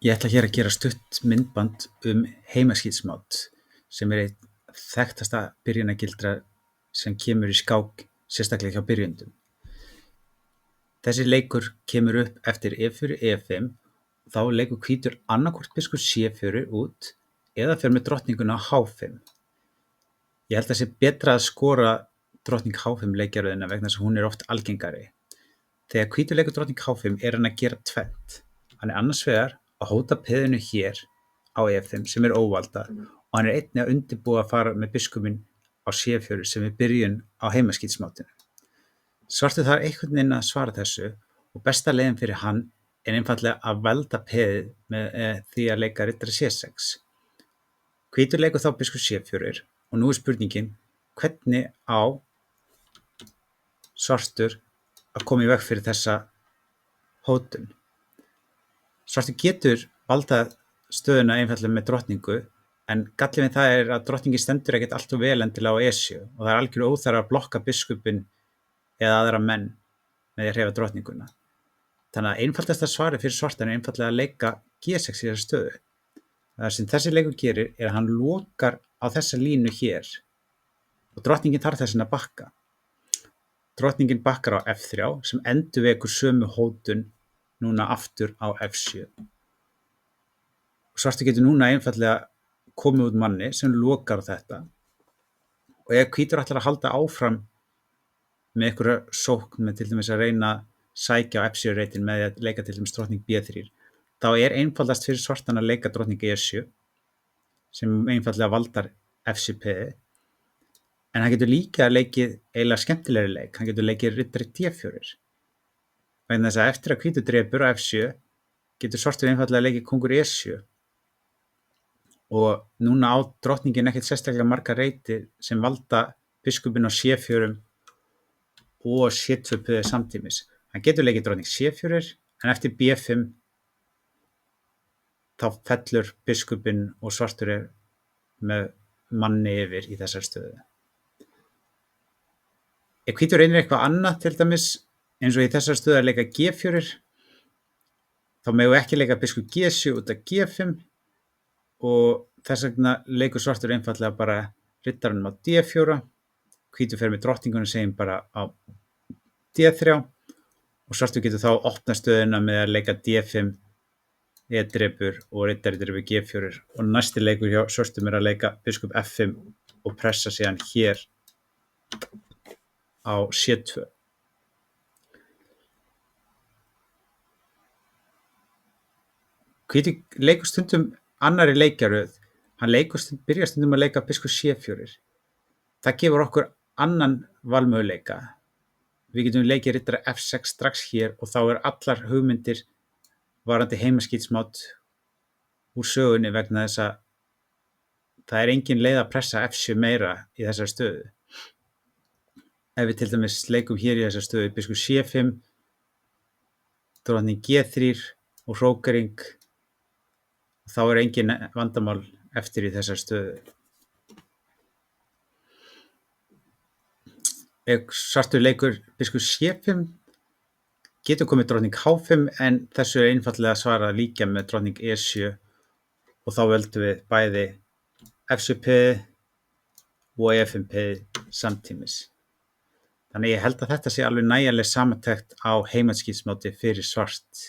Ég ætla hér að gera stutt myndband heimaskítsmát sem eitt þekktasta byrjunargildra sem kemur í skák, sérstaklega hjá byrjendum. Þessi leikur kemur upp eftir E4, E5 og þá leikur hvítur annaðhvort biskup C4 út eða fer með drottninguna á H5. Ég held að sé betra að skora drottning H5 leikjaröðina vegna þess að hún oft algengari. Þegar hvítur leikur drottning H5 hann að gera tvennt. Hann annars vegar að hóta peðinu hér á E5 sem óvaldað og hann einnig að undirbúa að fara með biskupinn á C4 sem byrjun á heimaskítsmátinu. Svartur þarf einhvern veginn að svara þessu og besta leiðin fyrir hann einfaldlega að velda peðið með því að leika riddari C6. Hvítur leikur þá biskup C4 og nú spurningin hvernig á svartur að koma í veg fyrir þessa hótun. Svartur getur valdað stöðuna einfaldlega með drottningu en gallinn við það að drottningin stendur ekkert allt of vel endilega á E7 og það algjörlega óþarfi að blokka biskupinn eða aðra menn með því að hreyfa drottninguna. Þannig að einfaldasta svarið fyrir svartan einfaldlega að leika G6 í þessa stöðu. Það sem þessi leikur gerir að hann lokar á þessa línu hér og drottningin þarf þess að bakka. Drottningin bakkar á F3 sem endurvekur sömu hótun núna aftur á F7. Og svartur getur núna einfaldlega komið út manni sem lokar á þetta. Og ef hvítur ætlar að halda áfram með einhverja sókn með til dæmis að reyna að sækja á F7 reitin með að leika til dæmis drottning B3, þá einfaldast fyrir svartan að leika drottning E7 sem einfaldlega valdar F7 peði. En hann getur líka leikið eiginlega skemmtilegri leik, hann getur leikið riddari D4. Vegna þess að eftir að hvítur drepur á F7 getur svartur einfaldlega leikið kongur E7 og núna á drottningin ekkert sérstaklega margar reitir sem valda biskupinn á C4 og C2 peði samtímis. Hann getur leikið drottning C4 en eftir B5 þá fellur biskupinn og svartur með manni yfir í þessar stöðu. Ef hvítur reynir eitthvað annað til dæmis eins og í þessar stöðu að leika G4 þá megum ekki leika biskup G7 út af G5 og þess vegna leikur svartur einfaldlega bara riddaranum á D4, hvítur fer með drottningunum segjum bara á D3 og svartur getur þá opna stöðuna með að leika D5 E-drepur og riddari drepur G4 og næsti leikur hjá svörtum að leika biskup F5 og pressa síðan hér á C2. Hvítur leikur stundum annarri leikjaröð, hann byrjar stundum að leika biskup C4. Það gefur okkur annan valmöguleika. Við getum leikið riddara F6 strax hér og þá allar hugmyndir varandi heimaskítsmát úr sögunni vegna þess að það engin leið að pressa F7 meira í þessar stöðu. Ef við til dæmis leikum hér í þessar stöðu biskup C5, drottning G3 og hrókering, þá engin vandamál eftir í þessar stöðu. Ef svartur leikur biskup C5 getur komið drottning H5 en þessu einfaldlega svarað líka með drottning E7 og þá völdum við bæði F7 peði og E5 peði samtímis. Þannig ég held að þetta sé alveg nægjanleg samantekt á heimaskítsmáti fyrir svart.